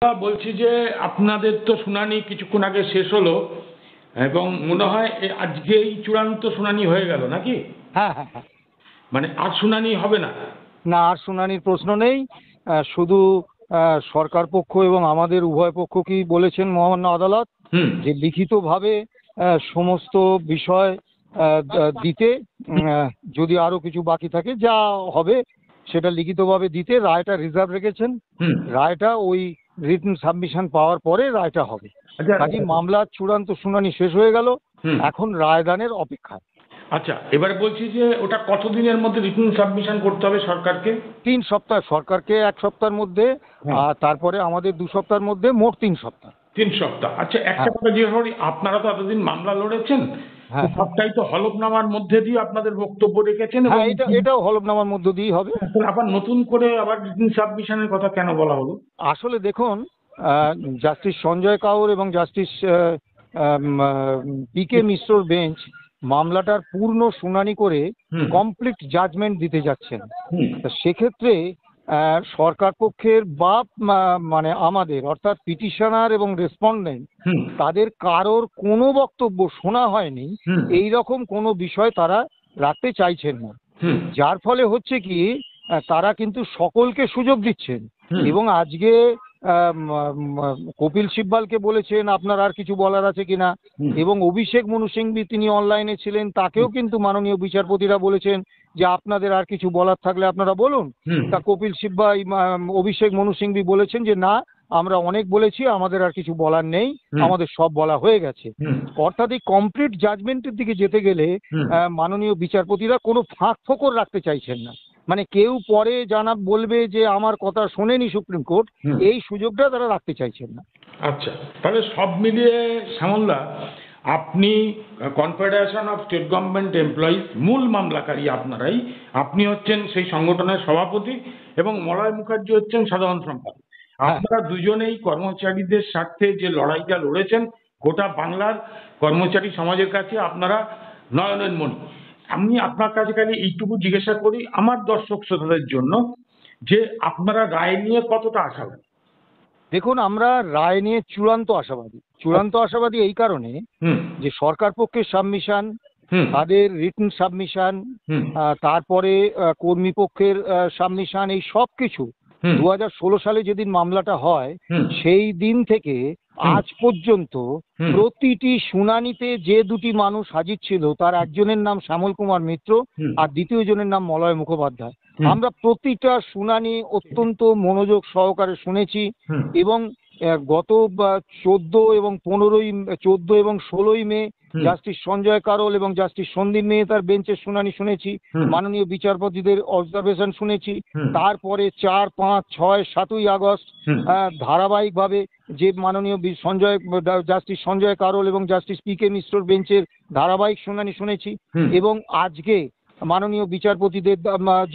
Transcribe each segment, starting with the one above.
বলছি যে আপনাদের তো শুনানি কিছুক্ষণ আগে শেষ হলো এবং মনে হয় আজকেই চূড়ান্ত শুনানি হয়ে গেল নাকি? হ্যাঁ হ্যাঁ হ্যাঁ। মানে আর শুনানি হবে না? না, আর শুনানির প্রশ্ন নেই। শুধু সরকার পক্ষ এবং আমাদের উভয় পক্ষ কি বলেছেন মহামান্য আদালত, হুম। যে লিখিতভাবে সমস্ত বিষয় দিতে, যদি আরো কিছু বাকি থাকে যা হবে সেটা লিখিতভাবে দিতে রায়টা রিজার্ভ রেখেছেন। হুম। রায়টা ওই রিটেন সাবমিশন পাওয়ার পরে রায়টা হবে। আচ্ছা। কাজে মামলার চূড়ান্ত শুনানি শেষ হয়ে গেল, হুম। এখন রায়দানের অপেক্ষায়। আচ্ছা, এবার বলছি যে ওটা কতদিনের মধ্যে রিটার্ন সাবমিশন করতে হবে সরকারকে? 3 সপ্তাহ সরকারকে, 1 সপ্তাহের মধ্যে, হ্যাঁ। আর তারপরে আমাদের 2 সপ্তাহের মধ্যে, মোট 3 সপ্তাহ। 3 সপ্তাহ। আচ্ছা, একটা হ্যাঁ কথা জিজ্ঞেস করি, আপনারা তো এতদিন মামলা লড়েছেন, তো হ্যাঁ সবটাই তো হলফনামার মধ্যে দিয়ে আপনাদের বক্তব্য রেখেছেন এবং হ্যাঁ, এটাও হলফনামার মধ্য দিয়েই হবে। এখন আবার নতুন করে আবার রিটার্ন সাবমিশনের কথা কেন বলা হলো? আসলে দেখুন, জাস্টিস সঞ্জয় কাউর এবং জাস্টিস পি কে মিশ্রর বেঞ্চ মামলাটার পূর্ণ শুনানি করে হুম। কমপ্লিট জাজমেন্ট দিতে যাচ্ছেন। হুম। তা সেক্ষেত্রে সরকার পক্ষের বা মানে আমাদের, অর্থাৎ পিটিশনার এবং রেসপন্ডেন্ট, হুম। তাদের কারোর কোনো বক্তব্য শোনা হয়নি, হুম। এই রকম কোনো বিষয় তারা রাখতে চাইছেন না। হুম। যার ফলে হচ্ছে কি, তারা কিন্তু সকলকে সুযোগ দিচ্ছেন। হুম। এবং আজকে কপিল সিব্বালকে বলেছেন আপনার আর কিছু বলার আছে কিনা, হুম। এবং অভিষেক মনু সিংভি তিনি অনলাইনে ছিলেন, তাকেও কিন্তু মাননীয় বিচারপতিরা বলেছেন যে আপনাদের আর কিছু বলার থাকলে আপনারা বলুন। হুম। তা কপিল সিব্বাল, অভিষেক মনু সিংভি বলেছেন যে না, আমরা অনেক বলেছি, আমাদের আর কিছু বলার নেই, হুম। আমাদের সব বলা হয়ে গেছে। হুম। অর্থাৎ এই কমপ্লিট জাজমেন্টের দিকে যেতে গেলে হুম। মাননীয় বিচারপতিরা কোনো ফাঁক ফোকর রাখতে চাইছেন না। মানে কেউ পরে বলবে যে আমার কথা শোনেনি সুপ্রিম কোর্ট, হুম। এই সুযোগটা তারা রাখতে চাইছেন না। আচ্ছা, তাহলে সব মিলিয়ে শ্যামলদা, আপনি confederation of state government employees, মূল মামলাকারী আপনারাই, আপনি হচ্ছেন সেই সংগঠনের সভাপতি এবং মলয় মুখার্জি হচ্ছেন সাধারণ সম্পাদক। হ্যাঁ আপনারা দুজনেই কর্মচারীদের স্বার্থে যে লড়াইটা লড়েছেন, গোটা বাংলার কর্মচারী সমাজের কাছে আপনারা নয়নের মণি। আমি আপনার কাছে খালি এইটুকু জিজ্ঞাসা করি আমার দর্শক শ্রোতাদের জন্য, যে আপনারা রায় নিয়ে কতটা আশাবাদী? দেখুন, আমরা রায় নিয়ে চূড়ান্ত আশাবাদী এই কারণে হুম। যে সরকার পক্ষের সাবমিশন, হুম। তাদের রিটেন সাবমিশন, হুম। তারপরে কর্মী পক্ষের সাবমিশন, এই সব কিছু হুম। 2016 সালে যেদিন মামলাটা হয় হুম। সেই দিন থেকে হুম। আজ পর্যন্ত হুম। প্রতিটি শুনানিতে যে দুটি মানুষ হাজির ছিল, তার একজনের নাম শ্যামল কুমার মিত্র হুম। আর দ্বিতীয় জনের নাম মলয় মুখোপাধ্যায়। হুম। আমরা প্রতিটা শুনানি অত্যন্ত মনোযোগ সহকারে শুনেছি। হুম। এবং গত 14 এবং 16ই মে হুম। জাস্টিস সঞ্জয় কারোল এবং জাস্টিস সন্দীপ মেহতার বেঞ্চের শুনানি শুনেছি, হুম। মাননীয় বিচারপতিদের অবজারভেশন শুনেছি। হুম। তারপরে 4, 5, 6, 7ই আগস্ট হুম। ধারাবাহিকভাবে যে মাননীয় জাস্টিস সঞ্জয় কারোল এবং জাস্টিস পি কে মিশ্রর বেঞ্চের ধারাবাহিক শুনানি শুনেছি। হুম। এবং আজকে মাননীয় বিচারপতিদের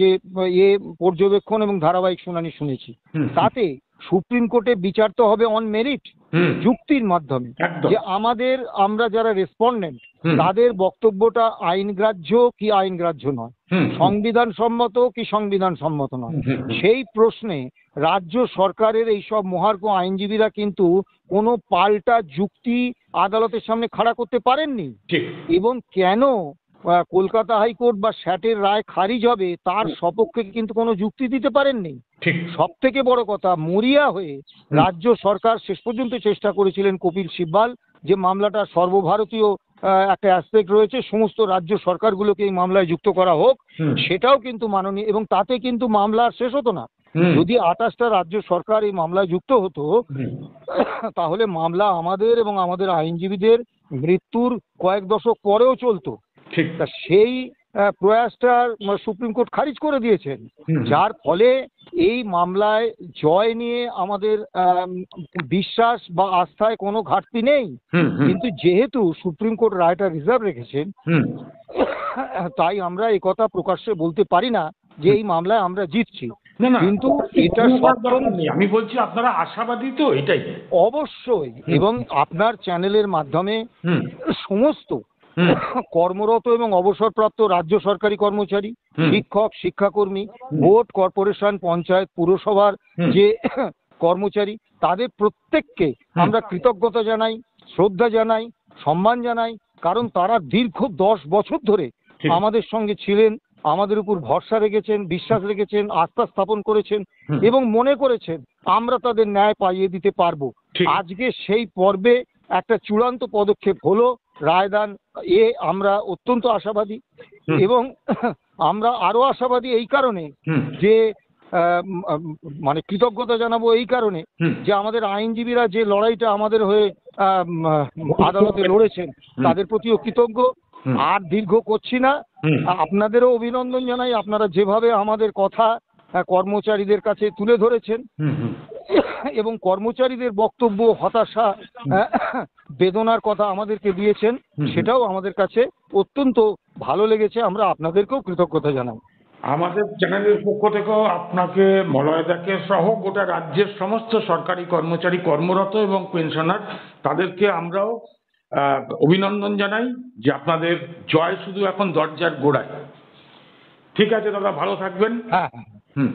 যে পর্যবেক্ষণ এবং ধারাবাহিক শুনানি শুনেছি। হুম। তাতে সুপ্রিম কোর্টে বিচার তো হবে অন মেরিট, হুম। যুক্তির মাধ্যমে, একদম। যে আমরা যারা রেসপন্ডেন্ট হুম। তাদের বক্তব্যটা আইনগ্রাহ্য কি আইনগ্রাহ্য নয়, হুম। সংবিধান সম্মত কি সংবিধান সম্মত নয়, হুম। হুম। সেই প্রশ্নে রাজ্য সরকারের এইসব মহার্ঘ আইনজীবীরা কিন্তু কোনো পাল্টা যুক্তি আদালতের সামনে খাড়া করতে পারেননি। ঠিক। এবং কেন কলকাতা হাইকোর্ট বা স্যাটের রায় খারিজ হবে তার সপক্ষে কিন্তু কোনো যুক্তি দিতে পারেননি। ঠিক। সব থেকে বড় কথা, মরিয়া হয়ে রাজ্য সরকার শেষ পর্যন্ত চেষ্টা করেছিলেন কপিল সিব্বাল, যে মামলাটা সর্বভারতীয় একটা অ্যাসপেক্ট রয়েছে, সমস্ত রাজ্য সরকারগুলোকে এই মামলায় যুক্ত করা হোক। হুম। সেটাও কিন্তু মাননীয়, এবং তাতে কিন্তু মামলা আর শেষ হতো না। হুম। যদি 28টা রাজ্য সরকার এই মামলায় যুক্ত হতো, হুম। তাহলে মামলা আমাদের এবং আমাদের আইনজীবীদের মৃত্যুর কয়েক দশক পরেও চলতো। ঠিক। তা সেই প্রয়াসটা সুপ্রিম কোর্ট খারিজ করে দিয়েছেন। হুম। যার ফলে এই মামলায় জয় নিয়ে আমাদের বিশ্বাস বা আস্থায় কোনো ঘাটতি নেই। হুম। হুম। কিন্তু যেহেতু সুপ্রিম কোর্ট রায়টা রিজার্ভ রেখেছেন, হুম। তাই আমরা এই কথা প্রকাশ্যে বলতে পারি না যে এই মামলায় আমরা জিতছি। না না, কিন্তু এটা ধন্যবাদ সত্য দরকার নেই। আমি বলছি আপনারা আশাবাদী তো, এটাই। অবশ্যই। হুম। এবং আপনার চ্যানেলের মাধ্যমে হুম। সমস্ত হুম। কর্মরত এবং অবসরপ্রাপ্ত রাজ্য সরকারি কর্মচারী, হুম। শিক্ষক, শিক্ষাকর্মী, বোর্ড, কর্পোরেশন, পঞ্চায়েত, পুরসভার হুম। যে কর্মচারী, তাদের প্রত্যেককে আমরা কৃতজ্ঞতা জানাই, শ্রদ্ধা জানাই, সম্মান জানাই, কারণ তারা দীর্ঘ 10 বছর ধরে ঠিক। আমাদের সঙ্গে ছিলেন, আমাদের উপর ভরসা রেখেছেন, বিশ্বাস রেখেছেন, আস্থা স্থাপন করেছেন এবং মনে করেছেন আমরা তাদের ন্যায় পাইয়ে দিতে পারবো। ঠিক। আজকে সেই পর্বে একটা চূড়ান্ত পদক্ষেপ হলো, রায়দান আমরা অত্যন্ত আশাবাদী এবং আমরা আরো আশাবাদী এই কারণে যে মানে কৃতজ্ঞতা জানাবো এই কারণে যে আমাদের আইনজীবীরা যে লড়াইটা আমাদের হয়ে আদালতে লড়েছেন তাদের প্রতিও কৃতজ্ঞ। আর দীর্ঘ করছি না, আপনাদেরও অভিনন্দন জানাই, আপনারা যেভাবে আমাদের কথা কর্মচারীদের কাছে তুলে ধরেছেন এবং কর্মচারীদের বক্তব্য, হতাশা, বেদনার কথা আমাদেরকে দিয়েছেন, সেটাও আমাদের কাছে অত্যন্ত ভালো লেগেছে। আমরা আপনাদেরকেও কৃতজ্ঞতা জানাই। আমাদের চ্যানেলের পক্ষ থেকেও আপনাকে, মলয়দাকে সহ গোটা রাজ্যের সমস্ত সরকারি কর্মচারী, কর্মরত এবং পেনশনার, তাদেরকে আমরাও অভিনন্দন জানাই যে আপনাদের জয় শুধু এখন দরজার গোড়ায়। ঠিক আছে দাদা, ভালো থাকবেন। হ্যাঁ। হুম।